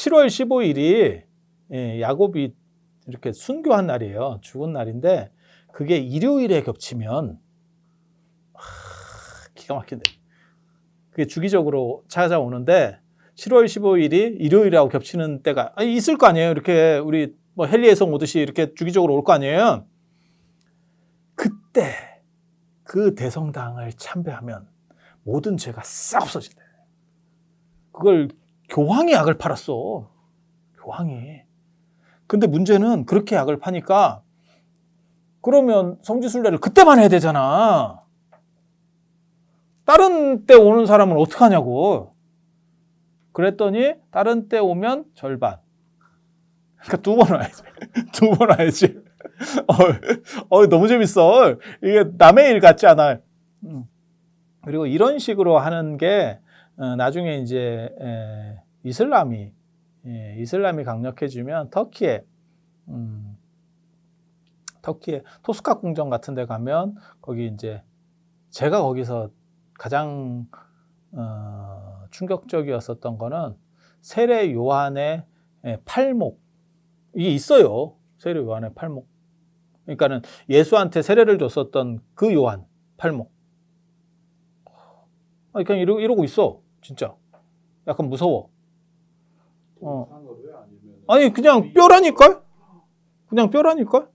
7월 15일이 야곱이 이렇게 순교한 날이에요. 죽은 날인데 그게 일요일에 겹치면 기가 막힌데. 그게 주기적으로 찾아오는데 7월 15일이 일요일하고 겹치는 때가 있을 거 아니에요. 이렇게 우리 뭐 헨리에서 오듯이 이렇게 주기적으로 올 거 아니에요. 그때 그 대성당을 참배하면 모든 죄가 싹 없어진대. 그걸 교황이 약을 팔았어. 교황이. 근데 문제는 그렇게 약을 파니까 그러면 성지순례를 그때만 해야 되잖아. 다른 때 오는 사람은 어떡하냐고. 그랬더니 다른 때 오면 절반. 그러니까 2번 와야지. 2번 와야지. 너무 재밌어. 이게 남의 일 같지 않아. 그리고 이런 식으로 하는 게 나중에 이제 이슬람이 강력해지면 터키에 토스카 궁정 같은 데 가면 거기 이제 제가 거기서 가장 충격적이었었던 거는 세례 요한의 팔목. 이게 있어요. 세례 요한의 팔목. 그러니까는 예수한테 세례를 줬었던 그 요한 팔목. 그냥 이러고 있어. 진짜. 약간 무서워. 아니 그냥 뼈라니까? 그냥 뼈라니까?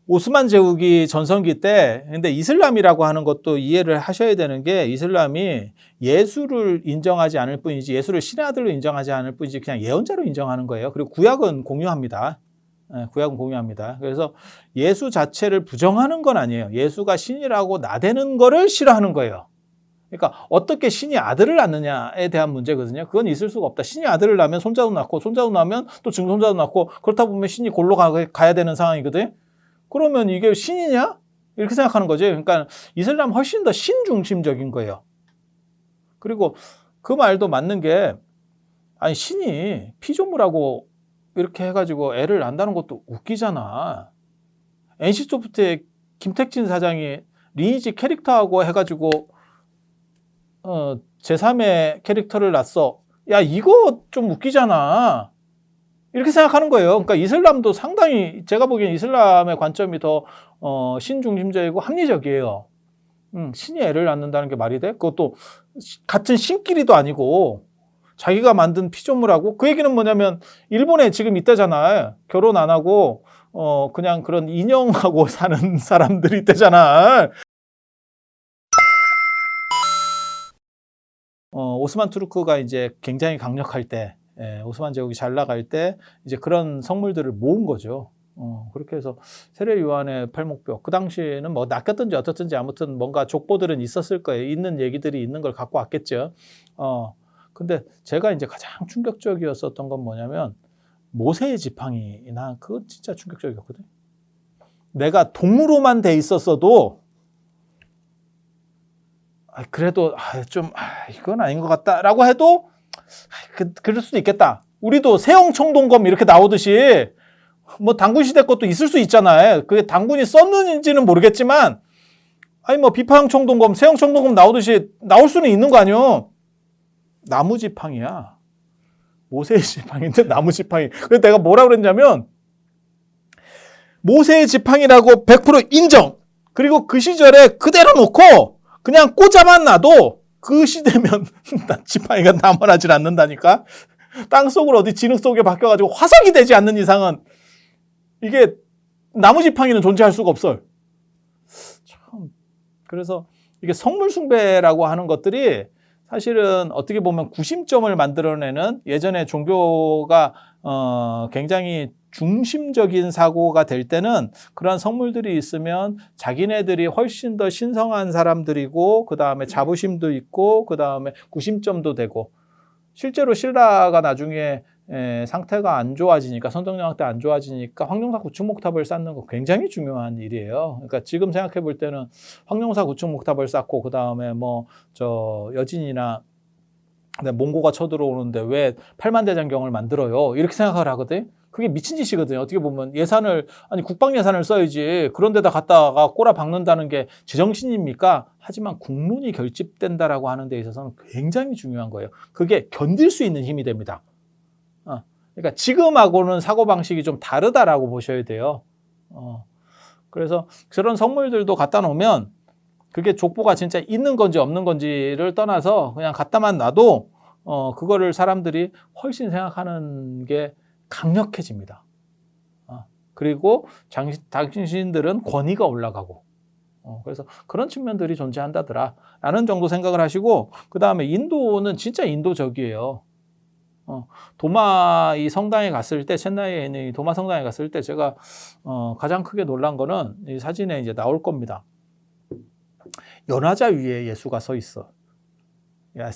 오스만 제국이 전성기 때 근데 이슬람이라고 하는 것도 이해를 하셔야 되는 게 이슬람이 예수를 인정하지 않을 뿐이지 예수를 신의 아들로 인정하지 않을 뿐이지 그냥 예언자로 인정하는 거예요. 그리고 구약은 공유합니다. 구약은 공유합니다. 그래서 예수 자체를 부정하는 건 아니에요. 예수가 신이라고 나대는 거를 싫어하는 거예요. 그러니까 어떻게 신이 아들을 낳느냐에 대한 문제거든요. 그건 있을 수가 없다. 신이 아들을 낳으면 손자도 낳고 손자도 낳으면 또 증손자도 낳고 그렇다 보면 신이 골로 가야 되는 상황이거든요. 그러면 이게 신이냐? 이렇게 생각하는 거죠. 그러니까 이슬람 훨씬 더 신중심적인 거예요. 그리고 그 말도 맞는 게 아니 신이 피조물하고 이렇게 해가지고 애를 낳는다는 것도 웃기잖아. NC소프트의 김택진 사장이 리니지 캐릭터하고 해가지고 제3의 캐릭터를 낳았어. 야 이거 좀 웃기잖아. 이렇게 생각하는 거예요. 그러니까 이슬람도 상당히 제가 보기엔 이슬람의 관점이 더 신중심적이고 합리적이에요. 신이 애를 낳는다는 게 말이 돼? 그것도 같은 신끼리도 아니고 자기가 만든 피조물하고 그 얘기는 뭐냐면 일본에 지금 있다잖아. 결혼 안 하고 그냥 그런 인형하고 사는 사람들이 있다잖아. 오스만 투르크가 이제 굉장히 강력할 때 오스만 제국이 잘 나갈 때 이제 그런 성물들을 모은 거죠. 그렇게 해서 세례 요한의 팔목뼈 그 당시에는 뭐 낚였든지 어떻든지 아무튼 뭔가 족보들은 있었을 거예요. 있는 얘기들이 있는 걸 갖고 왔겠죠. 근데 제가 이제 가장 충격적이었었던 건 뭐냐면 모세의 지팡이. 나 그거 진짜 충격적이었거든. 내가 동으로만 돼 있었어도 그래도 이건 아닌 것 같다라고 해도 그럴 수도 있겠다. 우리도 세형청동검 이렇게 나오듯이 뭐 당군 시대 것도 있을 수 있잖아요. 그게 당군이 썼는지는 모르겠지만 뭐 비파형청동검, 세형청동검 나오듯이 나올 수는 있는 거 아니에요. 나무지팡이야. 모세의 지팡이인데 나무지팡이. 그래서 내가 뭐라 그랬냐면 모세의 지팡이라고 100% 인정. 그리고 그 시절에 그대로 놓고 그냥 꽂아만 놔도 그 시대면 지팡이가 남아나질 않는다니까. 땅속으로 어디 진흙 속에 박혀가지고 화석이 되지 않는 이상은 이게 나무 지팡이는 존재할 수가 없어요. 참. 그래서 이게 성물 숭배라고 하는 것들이 사실은 어떻게 보면 구심점을 만들어내는 예전에 종교가 굉장히 중심적인 사고가 될 때는 그러한 성물들이 있으면 자기네들이 훨씬 더 신성한 사람들이고 그 다음에 자부심도 있고 그 다음에 구심점도 되고 실제로 신라가 나중에 상태가 안 좋아지니까 선정영학 때 안 좋아지니까 황룡사 구축목탑을 쌓는 거 굉장히 중요한 일이에요. 그러니까 지금 생각해 볼 때는 황룡사 구축목탑을 쌓고 그 다음에 뭐 여진이나 몽고가 쳐들어오는데 왜 팔만대장경을 만들어요? 이렇게 생각을 하거든. 그게 미친 짓이거든요. 어떻게 보면 국방 예산을 써야지 그런 데다 갖다가 꼬라 박는다는 게 제정신입니까? 하지만 국론이 결집된다라고 하는 데 있어서는 굉장히 중요한 거예요. 그게 견딜 수 있는 힘이 됩니다. 그러니까 지금하고는 사고방식이 좀 다르다라고 보셔야 돼요. 그래서 그런 성물들도 갖다 놓으면 그게 족보가 진짜 있는 건지 없는 건지를 떠나서 그냥 갖다만 놔도 그거를 사람들이 훨씬 생각하는 게 강력해집니다. 그리고 당신들은 권위가 올라가고 그래서 그런 측면들이 존재한다더라 라는 정도 생각을 하시고, 그 다음에 인도는 진짜 인도적이에요. 도마 이 성당에 갔을 때, 챈나이에 있는 이 도마 성당에 갔을 때 제가 가장 크게 놀란 거는 이 사진에 이제 나올 겁니다. 연화자 위에 예수가 서 있어. 야,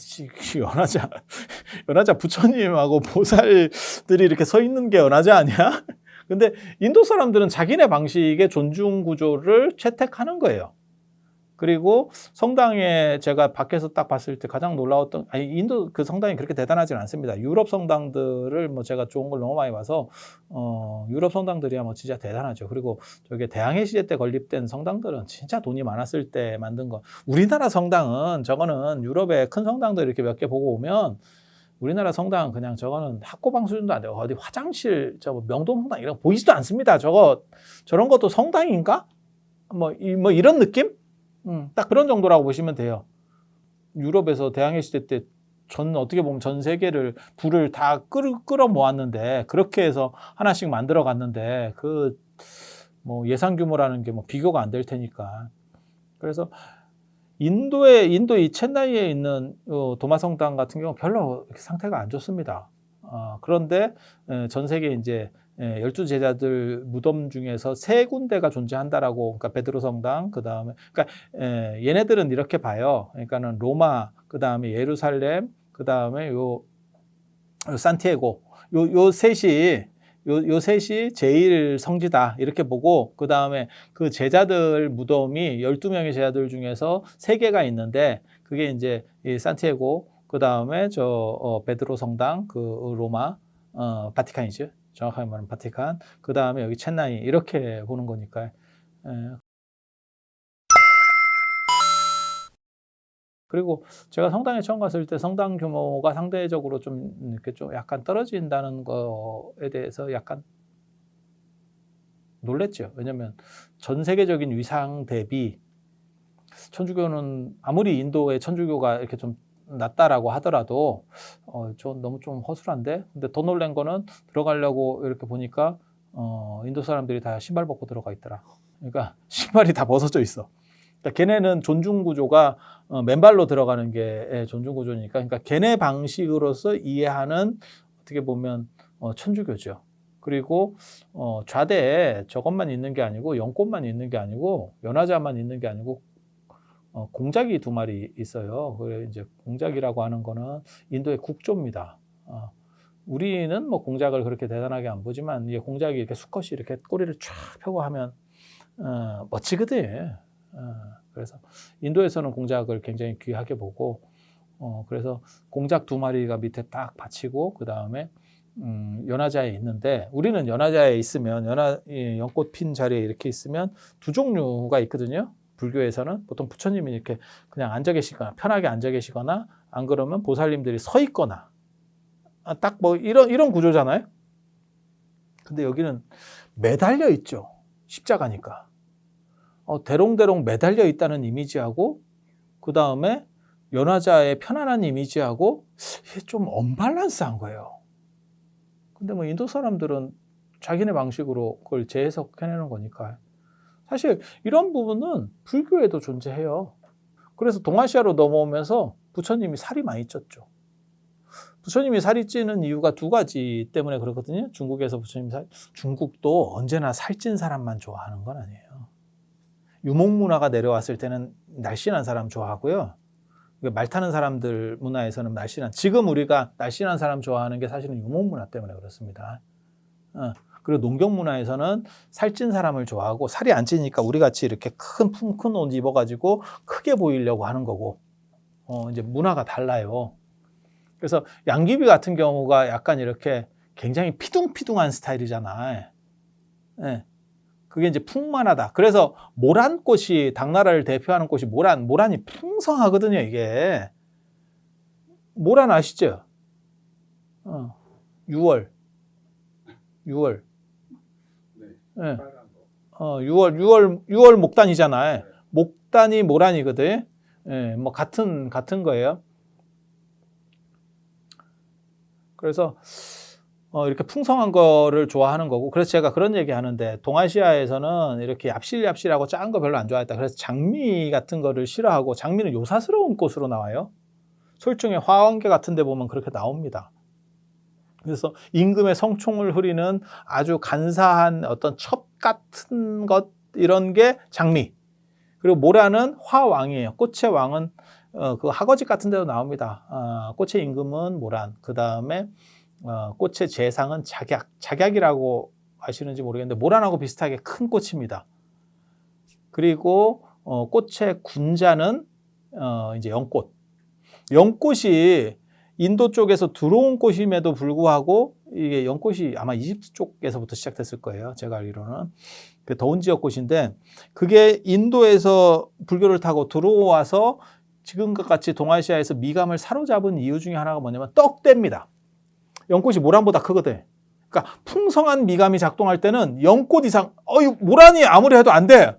연화자 부처님하고 보살들이 이렇게 서 있는 게 연화자 아니야? 근데 인도 사람들은 자기네 방식의 존중 구조를 채택하는 거예요. 그리고 성당에 제가 밖에서 딱 봤을 때 가장 놀라웠던, 인도 그 성당이 그렇게 대단하진 않습니다. 유럽 성당들을 뭐 제가 좋은 걸 너무 많이 봐서 유럽 성당들이야 뭐 진짜 대단하죠. 그리고 저게 대항해 시대 때 건립된 성당들은 진짜 돈이 많았을 때 만든 거. 우리나라 성당은 저거는 유럽의 큰 성당들 이렇게 몇 개 보고 오면 우리나라 성당은 그냥 저거는 학고방 수준도 안 되고 어디 화장실 저 명동 성당 이런 거 보이지도 않습니다. 저런 것도 성당인가? 뭐 이런 느낌? 딱 그런 정도라고 보시면 돼요. 유럽에서 대항해 시대 때 어떻게 보면 전 세계를 불을 다 끌어 모았는데, 그렇게 해서 하나씩 만들어 갔는데 그 뭐 예산 규모라는 게 뭐 비교가 안 될 테니까. 그래서 인도 이 챈나이에 있는 도마 성당 같은 경우 별로 상태가 안 좋습니다. 그런데 전 세계 이제 12제자들 무덤 중에서 3군데가 존재한다라고, 그러니까 베드로 성당, 그 다음에, 그러니까 얘네들은 이렇게 봐요. 그러니까는 로마, 그 다음에 예루살렘, 그 다음에 요 산티아고, 요 셋이 제일 성지다 이렇게 보고, 그 다음에 그 제자들 무덤이 12명의 제자들 중에서 3개가 있는데, 그게 이제 이 산티아고, 그 다음에 베드로 성당, 그 로마, 바티칸이죠. 정확하게 말하면 바티칸, 그 다음에 여기 챈나이, 이렇게 보는 거니까. 그리고 제가 성당에 처음 갔을 때 성당 규모가 상대적으로 좀 이렇게 좀 약간 떨어진다는 거에 대해서 약간 놀랬죠. 왜냐면 전 세계적인 위상 대비 천주교는 아무리 인도의 천주교가 이렇게 좀 낮다라고 하더라도 너무 좀 허술한데. 근데 더 놀란 거는 들어가려고 이렇게 보니까 인도 사람들이 다 신발 벗고 들어가 있더라. 그러니까 신발이 다 벗어져 있어. 그러니까 걔네는 존중 구조가 맨발로 들어가는 게 존중 구조니까, 그러니까 걔네 방식으로서 이해하는 어떻게 보면 천주교죠. 그리고 좌대에 저것만 있는 게 아니고 연꽃만 있는 게 아니고 연화자만 있는 게 아니고 공작이 2마리 있어요. 그래 이제 공작이라고 하는 거는 인도의 국조입니다. 우리는 뭐 공작을 그렇게 대단하게 안 보지만 이게 공작이 이렇게 수컷이 이렇게 꼬리를 쫙 펴고 하면 멋지거든. 그래서 인도에서는 공작을 굉장히 귀하게 보고, 그래서 공작 2마리가 밑에 딱 받치고 그 다음에 연화자에 있는데, 우리는 연화자에 있으면 연꽃 핀 자리에 이렇게 있으면 2종류가 있거든요. 불교에서는 보통 부처님이 이렇게 그냥 앉아 계시거나 편하게 앉아 계시거나, 안 그러면 보살님들이 서 있거나, 딱 뭐 이런 구조잖아요. 근데 여기는 매달려 있죠. 십자가니까. 대롱대롱 매달려 있다는 이미지하고, 그 다음에 연화자의 편안한 이미지하고 이게 좀 언밸런스한 거예요. 근데 뭐 인도 사람들은 자기네 방식으로 그걸 재해석해내는 거니까. 사실 이런 부분은 불교에도 존재해요. 그래서 동아시아로 넘어오면서 부처님이 살이 많이 쪘죠. 부처님이 살이 찌는 이유가 2가지 때문에 그렇거든요. 중국에서 중국도 언제나 살찐 사람만 좋아하는 건 아니에요. 유목문화가 내려왔을 때는 날씬한 사람 좋아하고요. 말 타는 사람들 문화에서는 지금 우리가 날씬한 사람 좋아하는 게 사실은 유목문화 때문에 그렇습니다. 그리고 농경문화에서는 살찐 사람을 좋아하고, 살이 안 찌니까 우리 같이 이렇게 큰 옷 입어가지고 크게 보이려고 하는 거고, 이제 문화가 달라요. 그래서 양귀비 같은 경우가 약간 이렇게 굉장히 피둥피둥한 스타일이잖아. 그게 이제 풍만하다. 그래서 모란꽃이, 당나라를 대표하는 꽃이 모란이 풍성하거든요, 이게. 모란 아시죠? 6월. 6월. 네. 네. 빨간 거. 6월 목단이잖아요. 목단이 모란이거든. 예, 뭐 같은 거예요. 그래서 이렇게 풍성한 거를 좋아하는 거고, 그래서 제가 그런 얘기 하는데, 동아시아에서는 이렇게 얍실얍실하고 작은 거 별로 안 좋아했다. 그래서 장미 같은 거를 싫어하고, 장미는 요사스러운 꽃으로 나와요. 솔중에 화원계 같은 데 보면 그렇게 나옵니다. 그래서 임금의 성총을 흐리는 아주 간사한 어떤 첩 같은 것, 이런 게 장미. 그리고 모란은 화왕이에요. 꽃의 왕은 그 하거집 같은 데도 나옵니다. 꽃의 임금은 모란. 그 다음에 꽃의 재상은 작약. 작약이라고 아시는지 모르겠는데 모란하고 비슷하게 큰 꽃입니다. 그리고 꽃의 군자는 이제 연꽃. 연꽃이 인도 쪽에서 들어온 꽃임에도 불구하고 이게 연꽃이 아마 이집트 쪽에서부터 시작됐을 거예요. 제가 알기로는. 그 더운 지역 꽃인데 그게 인도에서 불교를 타고 들어와서 지금과 같이 동아시아에서 미감을 사로잡은 이유 중에 하나가 뭐냐면 떡대입니다. 연꽃이 모란보다 크거든. 그러니까 풍성한 미감이 작동할 때는 연꽃 이상, 모란이 아무리 해도 안 돼.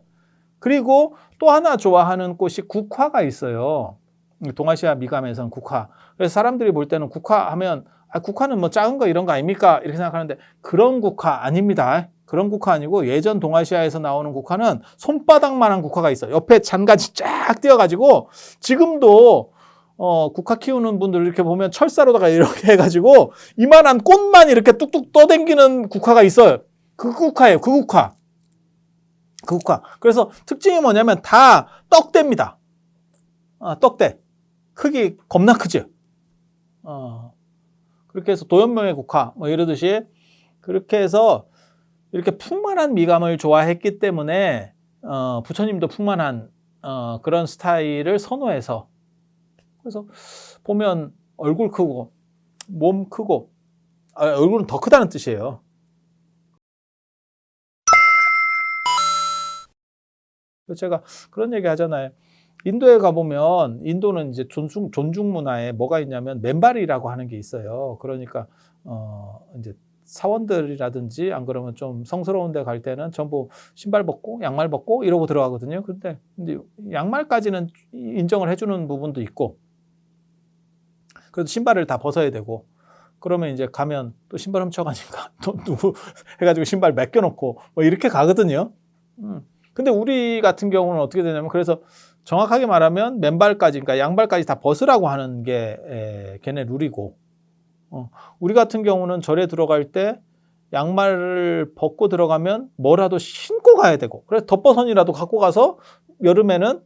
그리고 또 하나 좋아하는 꽃이 국화가 있어요. 동아시아 미감에서는 국화. 그래서 사람들이 볼 때는 국화하면 국화는 뭐 작은 거 이런 거 아닙니까? 이렇게 생각하는데 그런 국화 아닙니다. 그런 국화 아니고 예전 동아시아에서 나오는 국화는 손바닥만한 국화가 있어요. 옆에 잔가지 쫙 띄어가지고 지금도 국화 키우는 분들 이렇게 보면 철사로다가 이렇게 해가지고 이만한 꽃만 이렇게 뚝뚝 떠댕기는 국화가 있어요. 그 국화예요. 그 국화. 그 국화. 그래서 특징이 뭐냐면 다 떡대입니다. 떡대. 크기 겁나 크죠. 그렇게 해서 도연명의 국화 뭐 이러듯이 그렇게 해서 이렇게 풍만한 미감을 좋아했기 때문에 부처님도 풍만한 그런 스타일을 선호해서 그래서 보면 얼굴 크고 몸 크고 얼굴은 더 크다는 뜻이에요. 그래서 제가 그런 얘기 하잖아요. 인도에 가보면 인도는 이제 존중 문화에 뭐가 있냐면 맨발이라고 하는 게 있어요. 그러니까 이제 사원들이라든지 안 그러면 좀 성스러운 데 갈 때는 전부 신발 벗고 양말 벗고 이러고 들어가거든요. 근데 양말까지는 인정을 해주는 부분도 있고 그래도 신발을 다 벗어야 되고 그러면 이제 가면 또 신발 훔쳐가니까 또 누구 해가지고 신발 맡겨놓고 뭐 이렇게 가거든요. 근데 우리 같은 경우는 어떻게 되냐면 그래서 정확하게 말하면 맨발까지 그러니까 양발까지 다 벗으라고 하는 게 걔네 룰이고 우리 같은 경우는 절에 들어갈 때 양말을 벗고 들어가면 뭐라도 신고 가야 되고 그래서 덮버선이라도 갖고 가서 여름에는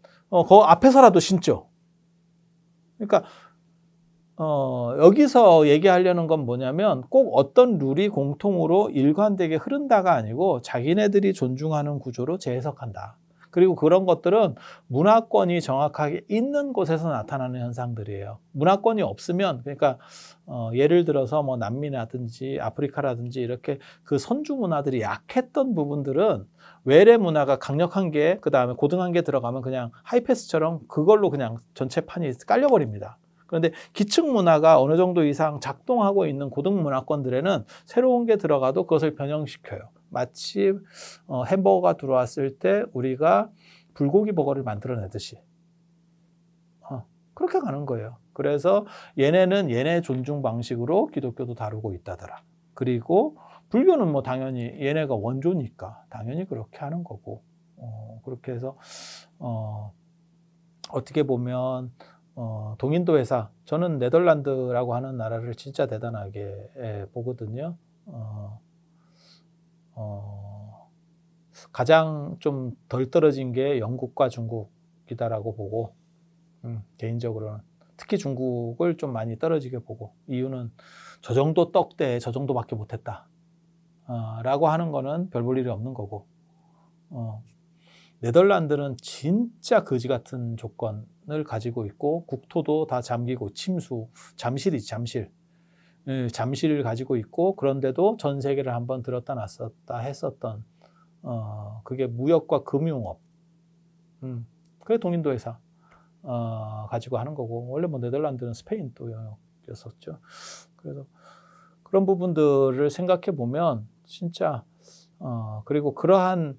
그 앞에서라도 신죠. 그러니까 여기서 얘기하려는 건 뭐냐면 꼭 어떤 룰이 공통으로 일관되게 흐른다가 아니고 자기네들이 존중하는 구조로 재해석한다. 그리고 그런 것들은 문화권이 정확하게 있는 곳에서 나타나는 현상들이에요. 문화권이 없으면 그러니까 예를 들어서 뭐 남미라든지 아프리카라든지 이렇게 그 선주 문화들이 약했던 부분들은 외래 문화가 강력한 게 그다음에 고등한 게 들어가면 그냥 하이패스처럼 그걸로 그냥 전체 판이 깔려버립니다. 그런데 기층 문화가 어느 정도 이상 작동하고 있는 고등 문화권들에는 새로운 게 들어가도 그것을 변형시켜요. 마치 햄버거가 들어왔을 때 우리가 불고기 버거를 만들어내듯이 그렇게 가는 거예요. 그래서 얘네는 얘네 존중 방식으로 기독교도 다루고 있다더라. 그리고 불교는 뭐 당연히 얘네가 원조니까 당연히 그렇게 하는 거고 그렇게 해서 어떻게 보면 동인도 회사 저는 네덜란드라고 하는 나라를 진짜 대단하게 보거든요. 가장 좀 덜 떨어진 게 영국과 중국이다라고 보고 개인적으로는 특히 중국을 좀 많이 떨어지게 보고 이유는 저 정도 떡대에 저 정도밖에 못했다 라고 하는 거는 별 볼 일이 없는 거고 네덜란드는 진짜 거지 같은 조건을 가지고 있고 국토도 다 잠기고 침수, 잠실이지 잠실. 잠실을 가지고 있고 그런데도 전 세계를 한번 들었다 놨었다 했었던 그게 무역과 금융업. 그게 동인도 회사 가지고 하는 거고 원래 뭐 네덜란드는 스페인 또 영역이었었죠. 그래서 그런 부분들을 생각해 보면 진짜 그리고 그러한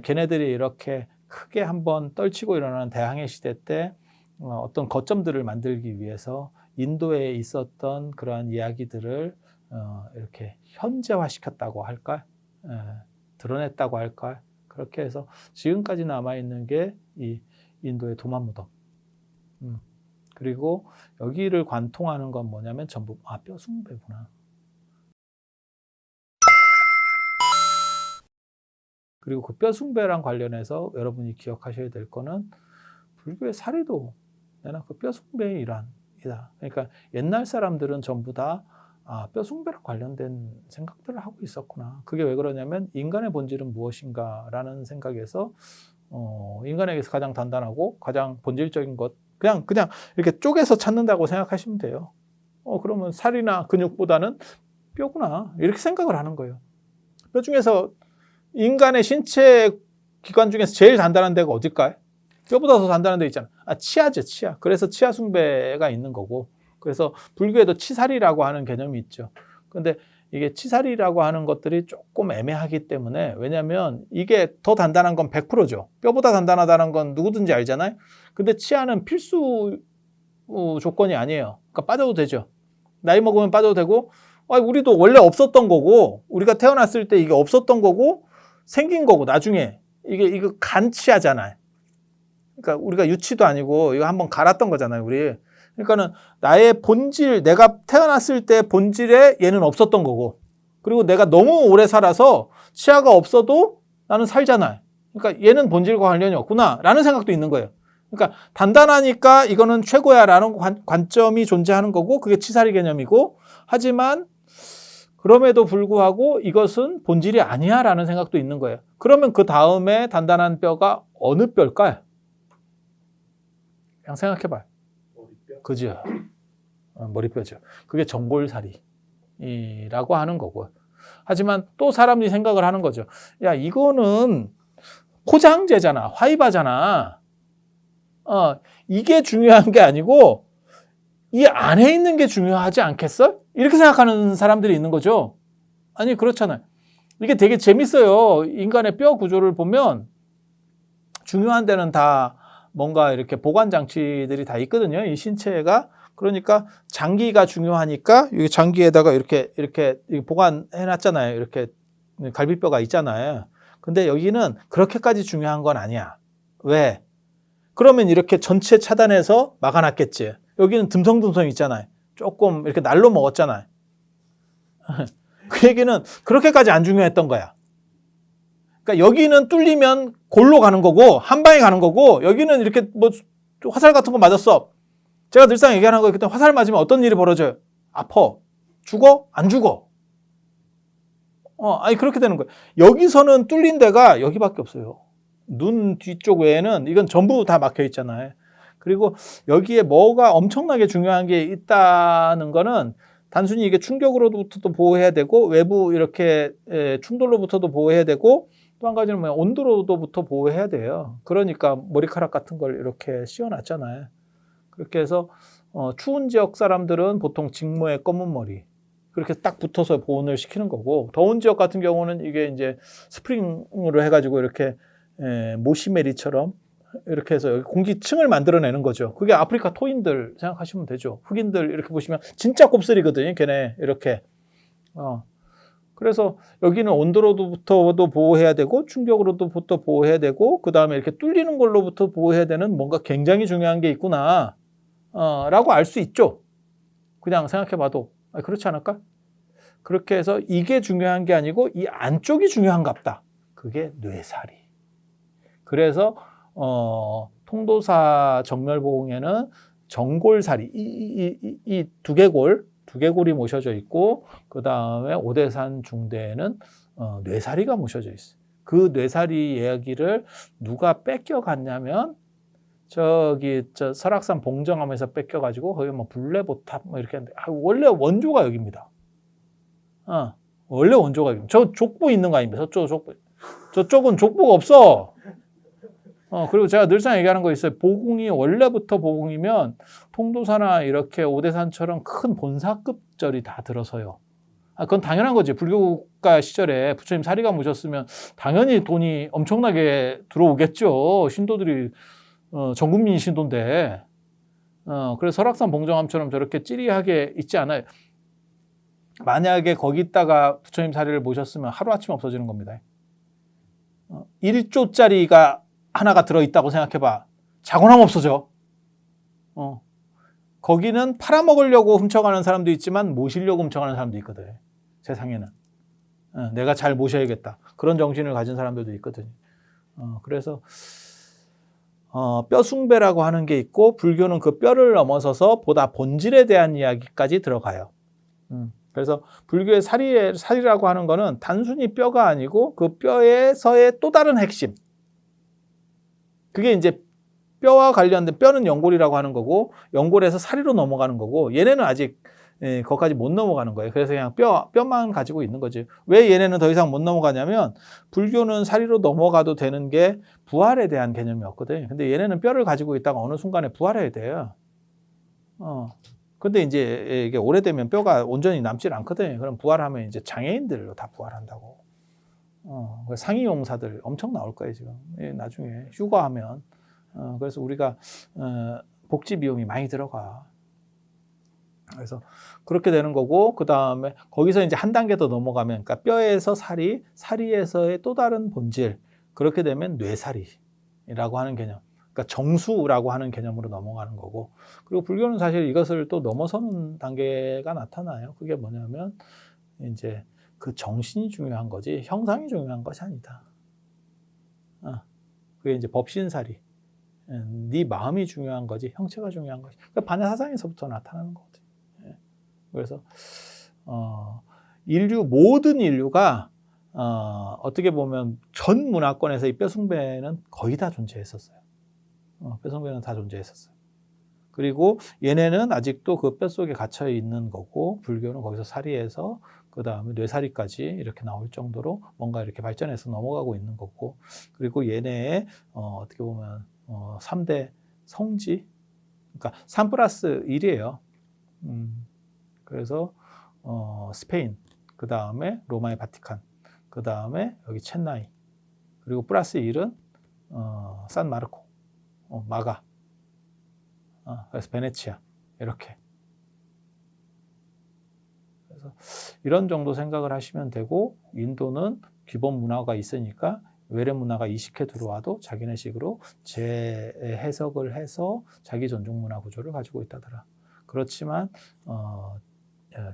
걔네들이 이렇게 크게 한번 떨치고 일어나는 대항해 시대 때 어떤 거점들을 만들기 위해서 인도에 있었던 그러한 이야기들을 이렇게 현재화시켰다고 할까? 드러냈다고 할까? 그렇게 해서 지금까지 남아있는 게 이 인도의 도마무덤. 그리고 여기를 관통하는 건 뭐냐면 전부 뼈숭배구나. 그리고 그 뼈숭배랑 관련해서 여러분이 기억하셔야 될 거는 불교의 사리도 내가 그 뼈숭배의 일환이다. 그러니까 옛날 사람들은 전부 다 뼈숭배랑 관련된 생각들을 하고 있었구나. 그게 왜 그러냐면 인간의 본질은 무엇인가라는 생각에서 인간에게서 가장 단단하고 가장 본질적인 것 그냥 이렇게 쪼개서 찾는다고 생각하시면 돼요. 그러면 살이나 근육보다는 뼈구나 이렇게 생각을 하는 거예요. 뼈 중에서 인간의 신체 기관 중에서 제일 단단한 데가 어딜까요? 뼈보다 더 단단한 데 있잖아. 치아죠, 치아. 그래서 치아 숭배가 있는 거고. 그래서 불교에도 치살이라고 하는 개념이 있죠. 근데 이게 치살이라고 하는 것들이 조금 애매하기 때문에 왜냐하면 이게 더 단단한 건 100%죠. 뼈보다 단단하다는 건 누구든지 알잖아요. 근데 치아는 필수 조건이 아니에요. 그러니까 빠져도 되죠. 나이 먹으면 빠져도 되고 우리도 원래 없었던 거고 우리가 태어났을 때 이게 없었던 거고 생긴 거고 나중에 이거 간치하잖아요. 그러니까 우리가 유치도 아니고 이거 한번 갈았던 거잖아요, 우리. 그러니까는 나의 본질, 내가 태어났을 때 본질에 얘는 없었던 거고, 그리고 내가 너무 오래 살아서 치아가 없어도 나는 살잖아요. 그러니까 얘는 본질과 관련이 없구나라는 생각도 있는 거예요. 그러니까 단단하니까 이거는 최고야라는 관점이 존재하는 거고, 그게 치사리 개념이고, 하지만 그럼에도 불구하고 이것은 본질이 아니야라는 생각도 있는 거예요. 그러면 그 다음에 단단한 뼈가 어느 뼈일까요? 그냥 생각해봐요. 머리뼈? 그죠? 머리뼈죠. 그게 전골살이라고 하는 거고. 하지만 또 사람들이 생각을 하는 거죠. 야, 이거는 포장재잖아. 화이바잖아. 이게 중요한 게 아니고 이 안에 있는 게 중요하지 않겠어? 이렇게 생각하는 사람들이 있는 거죠. 아니, 그렇잖아요. 이게 되게 재밌어요. 인간의 뼈 구조를 보면 중요한 데는 다 뭔가 이렇게 보관 장치들이 다 있거든요. 이 신체가. 그러니까 장기가 중요하니까 이 장기에다가 이렇게 보관해 놨잖아요. 이렇게 갈비뼈가 있잖아요. 근데 여기는 그렇게까지 중요한 건 아니야. 왜? 그러면 이렇게 전체 차단해서 막아놨겠지. 여기는 듬성듬성 있잖아요. 조금 이렇게 날로 먹었잖아요. 그 얘기는 그렇게까지 안 중요했던 거야. 그러니까 여기는 뚫리면 골로 가는 거고 한 방에 가는 거고 여기는 이렇게 뭐 화살 같은 거 맞았어. 제가 늘상 얘기하는 거 그때 화살 맞으면 어떤 일이 벌어져요? 아파. 죽어? 안 죽어. 아니 그렇게 되는 거예요. 여기서는 뚫린 데가 여기밖에 없어요. 눈 뒤쪽 외에는 이건 전부 다 막혀 있잖아요. 그리고 여기에 뭐가 엄청나게 중요한 게 있다는 거는 단순히 이게 충격으로부터도 보호해야 되고 외부 이렇게 충돌로부터도 보호해야 되고 또 한 가지는 뭐냐 온도로부터 보호해야 돼요. 그러니까 머리카락 같은 걸 이렇게 씌워놨잖아요. 그렇게 해서 추운 지역 사람들은 보통 직모에 검은 머리 그렇게 딱 붙어서 보온을 시키는 거고 더운 지역 같은 경우는 이게 이제 스프링으로 해가지고 이렇게 모시메리처럼 이렇게 해서 여기 공기층을 만들어내는 거죠. 그게 아프리카 토인들 생각하시면 되죠. 흑인들 이렇게 보시면 진짜 곱슬이거든요. 걔네 이렇게. 그래서 여기는 온도로부터도 보호해야 되고 충격으로부터 보호해야 되고 그 다음에 이렇게 뚫리는 걸로부터 보호해야 되는 뭔가 굉장히 중요한 게 있구나 라고 알 수 있죠. 그냥 생각해봐도 그렇지 않을까? 그렇게 해서 이게 중요한 게 아니고 이 안쪽이 중요한갑다. 그게 뇌살이. 그래서 통도사 정멸보응에는 정골살이 이 두개골이 모셔져 있고 그 다음에 오대산 중대에는 뇌사리가 모셔져 있어요. 그 뇌사리 이야기를 누가 뺏겨갔냐면 저 설악산 봉정암에서 뺏겨가지고 거기 뭐 불레보탑 뭐 이렇게 하는데 원래 원조가 여기입니다. 원래 원조가 여기입니다. 저 족부 있는 거 아닙니까? 저쪽 족부. 저쪽은 족부가 없어. 그리고 제가 늘상 얘기하는 거 있어요. 보궁이 원래부터 보궁이면 통도사나 이렇게 오대산처럼 큰 본사급 절이 다 들어서요. 그건 당연한 거지. 불교국가 시절에 부처님 사리가 모셨으면 당연히 돈이 엄청나게 들어오겠죠. 신도들이 전 국민이 신도인데. 그래서 설악산 봉정암처럼 저렇게 찌리하게 있지 않아요. 만약에 거기다가 부처님 사리를 모셨으면 하루아침에 없어지는 겁니다. 1조짜리가 하나가 들어있다고 생각해봐. 자고나면 없어져. 거기는 팔아먹으려고 훔쳐가는 사람도 있지만 모시려고 훔쳐가는 사람도 있거든. 세상에는. 내가 잘 모셔야겠다. 그런 정신을 가진 사람들도 있거든요. 그래서 뼈숭배라고 하는 게 있고 불교는 그 뼈를 넘어서서 보다 본질에 대한 이야기까지 들어가요. 그래서 불교의 사리라고 하는 거는 단순히 뼈가 아니고 그 뼈에서의 또 다른 핵심. 그게 이제 뼈와 관련된 뼈는 연골이라고 하는 거고 연골에서 사리로 넘어가는 거고 얘네는 아직 거기까지 못 넘어가는 거예요. 그래서 그냥 뼈만 가지고 있는 거지. 왜 얘네는 더 이상 못 넘어가냐면 불교는 사리로 넘어가도 되는 게 부활에 대한 개념이었거든. 근데 얘네는 뼈를 가지고 있다가 어느 순간에 부활해야 돼요. 근데 이제 이게 오래되면 뼈가 온전히 남질 않거든. 그럼 부활하면 이제 장애인들로 다 부활한다고. 상위용사들 엄청 나올 거예요, 지금. 나중에 휴가하면. 그래서 우리가 복지 비용이 많이 들어가. 그래서 그렇게 되는 거고, 그 다음에 거기서 이제 한 단계 더 넘어가면, 그러니까 뼈에서 사리, 사리에서의 또 다른 본질, 그렇게 되면 뇌사리라고 하는 개념, 그러니까 정수라고 하는 개념으로 넘어가는 거고, 그리고 불교는 사실 이것을 또 넘어서는 단계가 나타나요. 그게 뭐냐면 이제 그 정신이 중요한 거지 형상이 중요한 것이 아니다. 그게 이제 법신사리. 네 마음이 중요한 거지 형체가 중요한 것이. 그러니까 반야사상에서부터 나타나는 거거든. 그래서 모든 인류가 어떻게 보면 전 문화권에서 이 뼈숭배는 거의 다 존재했었어요. 뼈숭배는 다 존재했었어요. 그리고 얘네는 아직도 그 뼛속에 갇혀 있는 거고 불교는 거기서 사리에서 그 다음에 뇌사리까지 이렇게 나올 정도로 뭔가 이렇게 발전해서 넘어가고 있는 거고, 그리고 얘네의 어떻게 보면 3대 성지, 그러니까 3+1이에요. 그래서 스페인, 그 다음에 로마의 바티칸, 그 다음에 여기 첸나이, 그리고 플러스 1은 산마르코, 마가, 그래서 베네치아, 이렇게. 그래서 이런 정도 생각을 하시면 되고, 인도는 기본 문화가 있으니까 외래 문화가 이식해 들어와도 자기네식으로 재해석을 해서 자기 전중 문화 구조를 가지고 있다더라. 그렇지만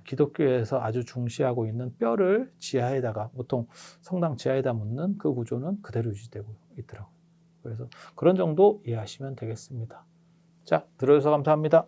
기독교에서 아주 중시하고 있는 뼈를 지하에다가, 보통 성당 지하에다 묻는 그 구조는 그대로 유지되고 있더라고요. 그래서 그런 정도 이해하시면 되겠습니다. 자, 들어주셔서 감사합니다.